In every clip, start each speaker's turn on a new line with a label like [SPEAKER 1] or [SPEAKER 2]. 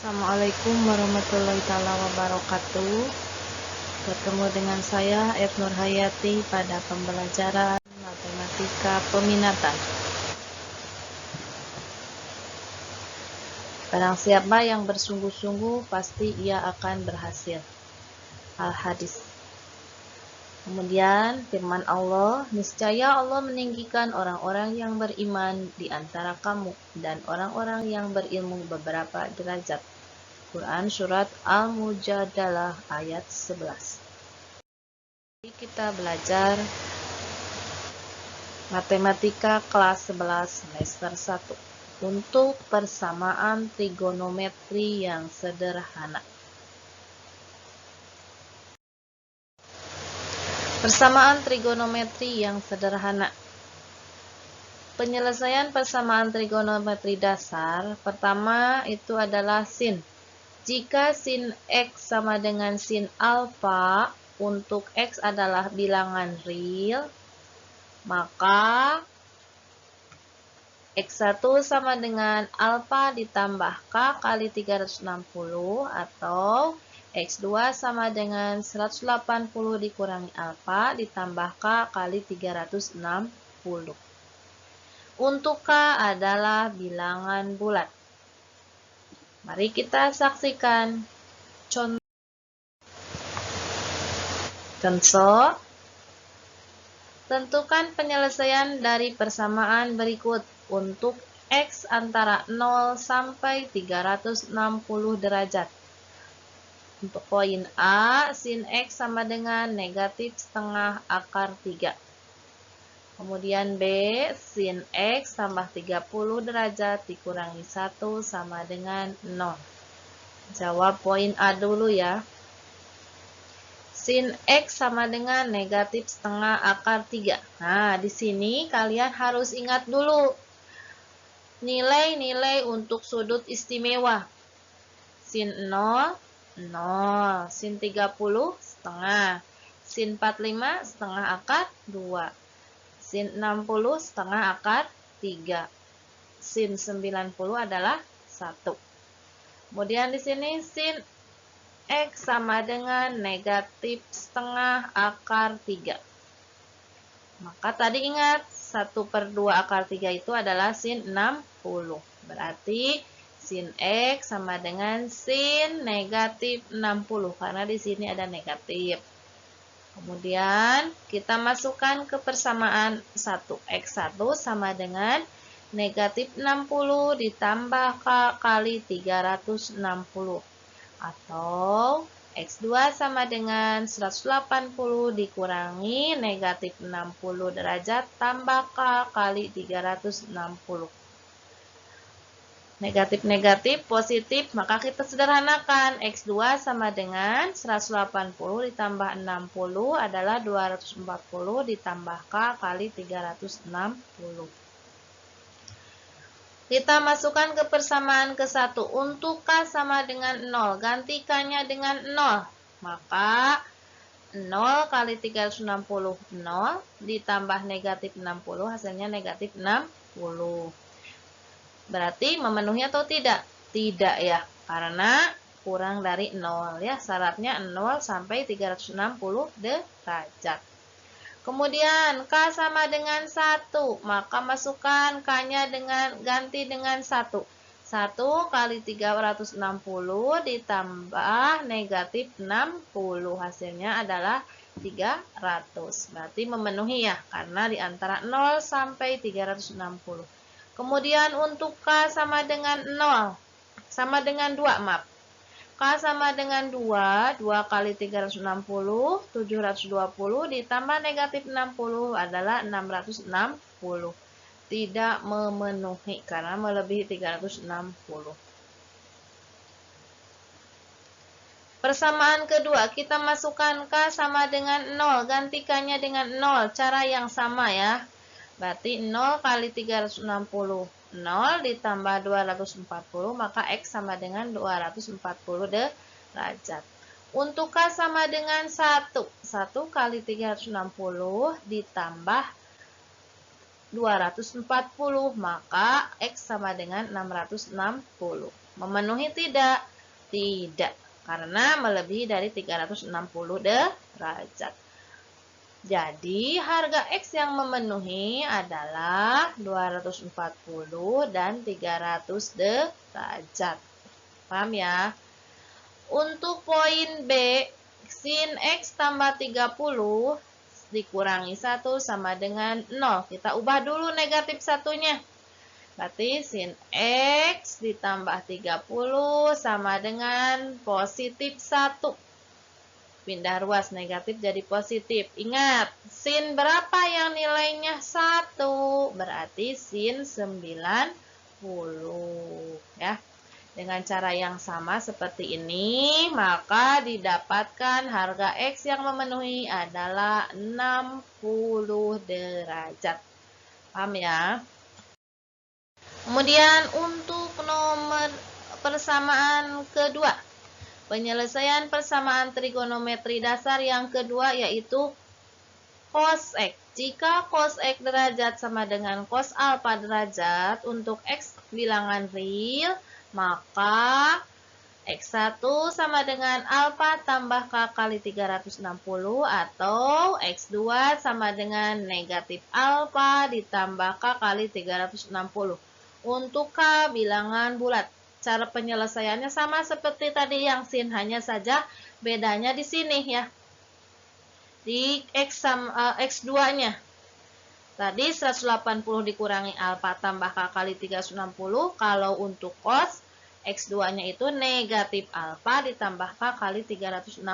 [SPEAKER 1] Assalamualaikum warahmatullahi wabarakatuh. Bertemu dengan saya Ed Nurhayati pada pembelajaran matematika peminatan. Barang siapa yang bersungguh-sungguh pasti ia akan berhasil. Al-Hadis. Kemudian firman Allah, niscaya Allah meninggikan orang-orang yang beriman di antara kamu dan orang-orang yang berilmu beberapa derajat. Quran Surat Al-Mujadalah ayat 11. Jadi kita belajar matematika kelas 11 semester 1 untuk persamaan trigonometri yang sederhana. Persamaan trigonometri yang sederhana. Penyelesaian persamaan trigonometri dasar pertama itu adalah sin. Jika sin X sama dengan sin alfa, untuk X adalah bilangan real, maka X1 sama dengan alfa ditambah K kali 360 atau X2 sama dengan 180 dikurangi alfa ditambah K kali 360. Untuk K adalah bilangan bulat. Mari kita saksikan contoh. Tentukan penyelesaian dari persamaan berikut untuk X antara 0 sampai 360 derajat. Untuk poin A, sin X sama dengan negatif setengah akar 3. Kemudian B, sin X tambah 30 derajat dikurangi 1 sama dengan 0. Jawab poin A dulu ya. Sin X sama dengan negatif setengah akar 3. Nah, di sini kalian harus ingat dulu nilai-nilai untuk sudut istimewa. Sin 0, 0. Sin 30, setengah. Sin 45, setengah akar 2. Sin 60, setengah akar 3. Sin 90 adalah 1. Kemudian di sini sin X sama dengan negatif setengah akar 3. Maka tadi ingat, 1/2 akar 3 itu adalah sin 60. Berarti sin X sama dengan sin negatif 60. Karena di sini ada negatif. Kemudian kita masukkan ke persamaan 1. X1 sama dengan negatif 60 ditambah K kali 360. Atau X2 sama dengan 180 dikurangi negatif 60 derajat tambah K kali 360. Negatif-negatif, positif, maka kita sederhanakan. X2 sama dengan 180 ditambah 60 adalah 240 ditambah K kali 360. Kita masukkan ke persamaan ke-1. Untuk K sama dengan 0, ganti K-nya dengan 0. Maka 0 kali 360, 0, ditambah negatif 60, hasilnya negatif 60. Berarti memenuhi atau tidak? Tidak ya, karena kurang dari 0 ya. Syaratnya 0 sampai 360 derajat. Kemudian K sama dengan 1, maka masukkan K-nya ganti dengan 1. 1 kali 360 ditambah negatif 60. Hasilnya adalah 300. Berarti memenuhi ya, karena di antara 0 sampai 360. Kemudian untuk K sama dengan 0, sama dengan 2, maaf. K sama dengan 2, 2 kali 360, 720 ditambah negatif 60 adalah 660. Tidak memenuhi karena melebihi 360. Persamaan kedua, kita masukkan K sama dengan 0, ganti K-nya dengan 0, cara yang sama ya. Berarti 0 kali 360, 0 ditambah 240, maka X sama dengan 240 derajat. Untuk K sama dengan 1, 1 kali 360 ditambah 240, maka X sama dengan 660. Memenuhi tidak? Tidak, karena melebihi dari 360 derajat. Jadi, harga X yang memenuhi adalah 240 dan 300 derajat. Paham ya? Untuk poin B, sin X tambah 30 dikurangi 1 sama dengan 0. Kita ubah dulu negatif satunya. Berarti sin X ditambah 30 sama dengan positif 1. Pindah ruas negatif jadi positif. Ingat, sin berapa yang nilainya 1? Berarti sin 90. Ya. Dengan cara yang sama seperti ini, maka didapatkan harga X yang memenuhi adalah 60 derajat. Paham ya? Kemudian untuk nomor persamaan kedua, penyelesaian persamaan trigonometri dasar yang kedua yaitu cos X. Jika cos X derajat sama dengan cos alfa derajat untuk X bilangan real, maka X1 sama dengan alfa tambah K kali 360 atau X2 sama dengan negatif alfa ditambah K kali 360. Untuk K bilangan bulat. Cara penyelesaiannya sama seperti tadi yang sin, hanya saja bedanya di sini ya. Di X2-nya. Tadi 180 dikurangi alfa tambah K kali 360. Kalau untuk cos, X2-nya itu negatif alfa ditambah K kali 360.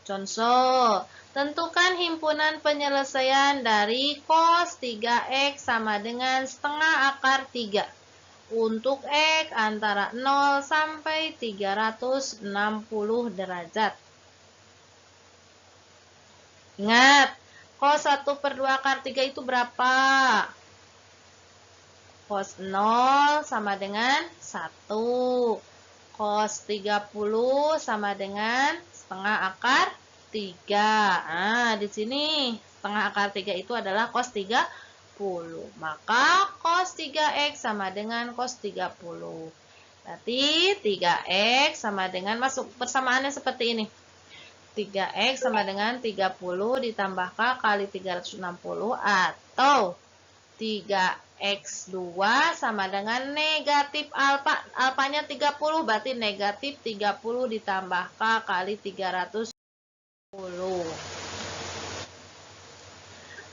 [SPEAKER 1] Contoh, tentukan himpunan penyelesaian dari cos 3X sama dengan setengah akar 3. Untuk X antara 0 sampai 360 derajat. Ingat, cos 1/2 akar 3 itu berapa? Cos 0 sama dengan 1. Cos 30 sama dengan setengah akar 3. Nah, di sini setengah akar 3 itu adalah cos 30. Maka cos 3X sama dengan cos 30. Berarti 3X sama dengan, masuk persamaannya seperti ini. 3X sama dengan 30 ditambah K kali 360 atau 3X2 sama dengan negatif alfa. Alfanya 30 berarti negatif 30 ditambah K kali 360.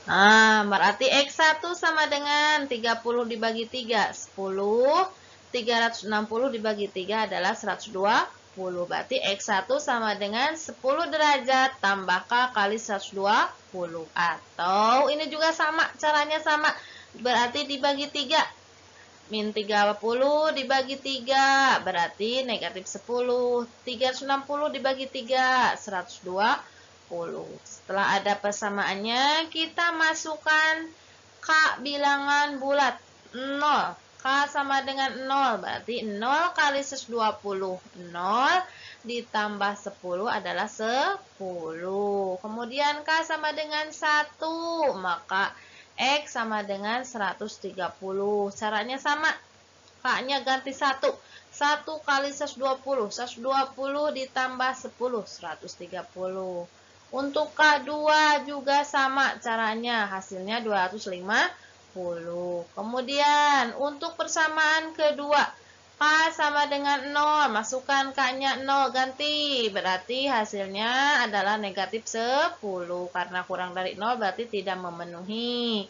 [SPEAKER 1] Nah, berarti X1 sama dengan 30 dibagi 3, 10. 360 dibagi 3 adalah 120. Berarti X1 sama dengan 10 derajat tambah K kali 120. Atau ini juga sama, caranya sama. Berarti dibagi 3. Min 30 dibagi 3. Berarti negatif 10. 360 dibagi 3. 120. Setelah ada persamaannya, kita masukkan K bilangan bulat. 0. K sama dengan 0, berarti 0 kali 120. 0 ditambah 10 adalah 10. Kemudian K sama dengan 1, maka X sama dengan 130. Caranya sama. K-nya ganti 1. 1 kali 120. 120 ditambah 10, 130. Untuk K2 juga sama caranya. Hasilnya 250. Kemudian untuk persamaan kedua, K sama dengan 0, masukkan K-nya 0, ganti. Berarti hasilnya adalah negatif 10. Karena kurang dari 0 berarti tidak memenuhi.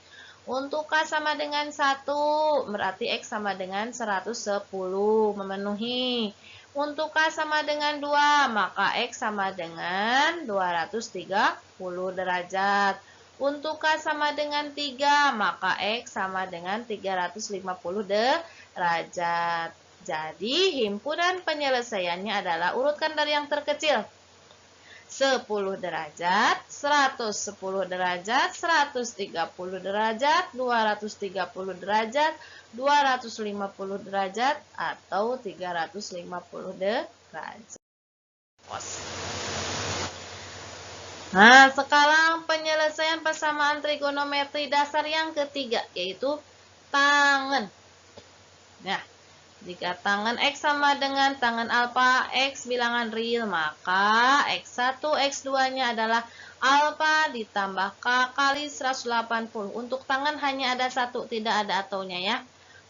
[SPEAKER 1] Untuk K sama dengan 1, berarti X sama dengan 110, memenuhi. Untuk K sama dengan 2, maka X sama dengan 230 derajat. Untuk K sama dengan 3, maka X sama dengan 350 derajat. Jadi, himpunan penyelesaiannya adalah, urutkan dari yang terkecil. 10 derajat, 110 derajat, 130 derajat, 230 derajat, 250 derajat, atau 350 derajat. Nah, sekarang penyelesaian persamaan trigonometri dasar yang ketiga, yaitu tangen. Nah, Jika tangan X sama dengan tangan alfa, X bilangan real, maka X1, X2-nya adalah alfa ditambah K kali 180. Untuk tangan hanya ada satu, tidak ada ataunya ya.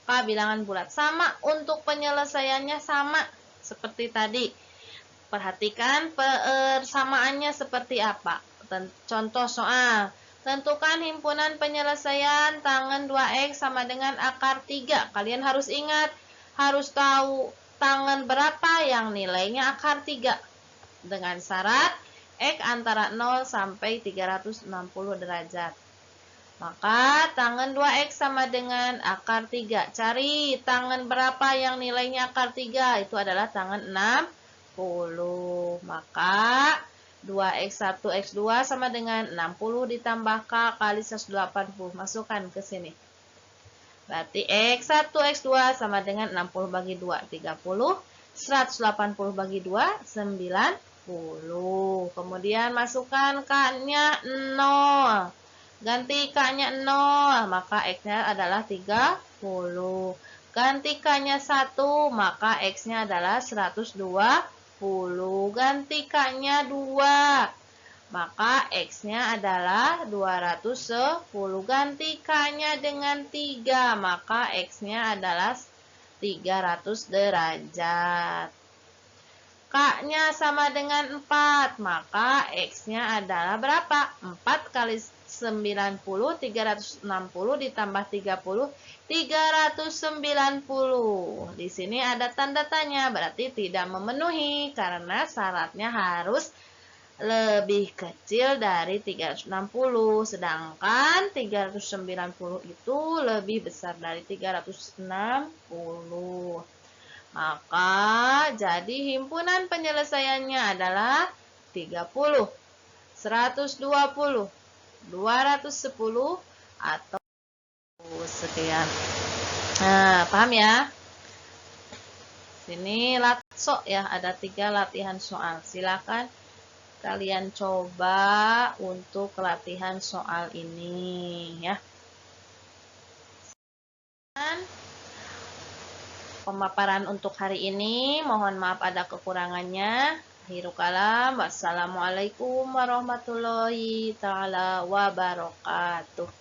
[SPEAKER 1] K bilangan bulat. Sama untuk penyelesaiannya sama seperti tadi. Perhatikan persamaannya seperti apa. Contoh soal. Tentukan himpunan penyelesaian tangan 2X sama dengan akar 3. Kalian harus ingat, harus tahu tangan berapa yang nilainya akar 3. Dengan syarat X antara 0 sampai 360 derajat. Maka tangan 2X sama dengan akar 3. Cari tangan berapa yang nilainya akar 3. Itu adalah tangan 60. Maka 2X1, X2 sama dengan 60 ditambah K kali 180. Masukkan ke sini. Berarti X1, X2 sama dengan 60 bagi 2, 30. 180 bagi 2, 90. Kemudian masukkan K-nya 0. Ganti K-nya 0, maka X-nya adalah 30. Ganti K-nya 1, maka X-nya adalah 120. Ganti K-nya 2, maka X-nya adalah 210. Ganti K-nya dengan 3, maka X-nya adalah 300 derajat. K-nya sama dengan 4, maka X-nya adalah berapa? 4 kali 90, 360 ditambah 30, 390. Di sini ada tanda tanya, berarti tidak memenuhi karena syaratnya harus lebih kecil dari 360, sedangkan 390 itu lebih besar dari 360. Maka jadi himpunan penyelesaiannya adalah 30, 120, 210 atau sekian. Nah, paham ya? Sini sok ya, ada 3 latihan soal. Silakan kalian coba untuk latihan soal ini ya. Pemaparan untuk hari ini, mohon maaf ada kekurangannya. Akhirul kalam, wassalamualaikum warahmatullahi taala wabarakatuh.